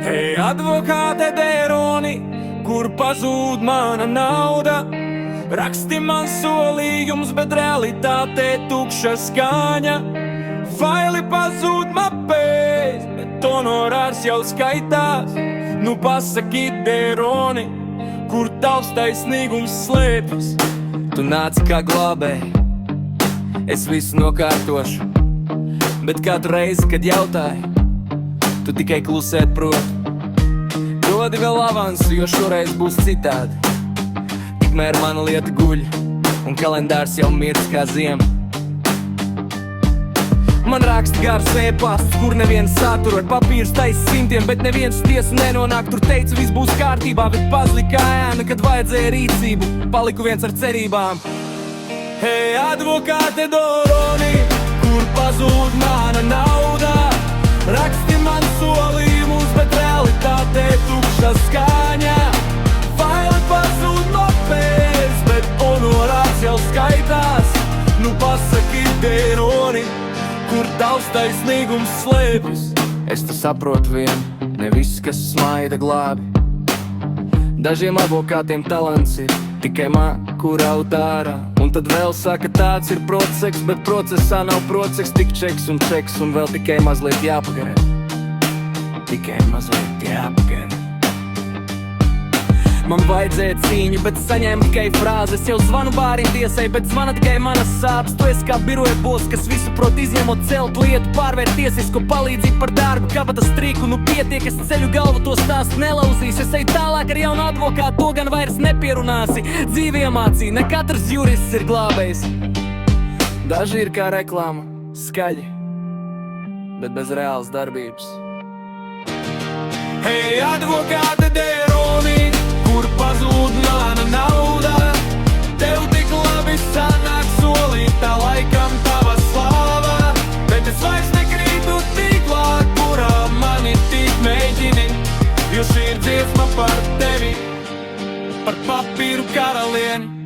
Hei, advokāte Dēroni, kur pazūd mana nauda? Raksti man solījums, bet realitātē tukša skaņa. Faili pazūd mapēs, bet honorārs jau skaitās. Nu pasaki, Dēroni, kur tavs taisnīgums slēpjas? Tu nāc kā glābēji, es visu nokārtošu, bet katru reizi, kad jautāju, tu tikai klusēt proti. Dodi vēl avansu, jo šoreiz būs citādi. Tikmēr mana lieta guļ, un kalendārs jau mirst kā ziema. Man rakst gars e-pasts, kur neviens satur ar papīrs tais simtiem, bet neviens tiesu nenonāk. Tur teica, viss būs kārtībā, bet pazlika ēna, kad vajadzēja rīcību. Paliku viens ar cerībām. Hei, advokāte Dēroni, kur pazūd mana nauda? Raksti man solījumus, bet realitātē tukša skaņa. Faili pazūd mapēs, bet honorārs jau skaitās. Nu pasaki, Dēroni, kur tavs taisnīgums slēpjas? Es te saprotu vienu, ne viss, kas smaida glābi. Dažiem advokātiem talants ir tikai māku raut ārā. Un tad vēl saka, tāds ir process, bet procesā nav process, tik čeks, un vēl tikai mazliet jāpagaida. Tikai mazliet jāpagaida. Man vajadzēja cīņu, bet saņēmu tikai frāzes. Jau zvanu bārim tiesai, bet zvana tikai manas sāpes. Tu esi kā biroja boss, kas visu prot izņemot celt lietu, pārvērt tiesisko palīdzību par darbu, kabata striku. Nu pietiek, es ceļu galvu, to stāstu nelauzīs. Es eju tālāk ar jaunu advokātu, to gan vairs nepierunāsi. Dzīve iemācīja, ne katrs jurists ir glābējs. Daži ir kā reklāma, skaļi, bet bez reālas darbības. Hei, advokāte Dēroni, kur pazūd mana nauda? Tev tik labi sanāk solīt, tā laikam tava slāva. Bet es vairs nekrītu tīklā, kurā mani tik mēģini. Jo šī ir dziesma par tevi, par papīru karalieni.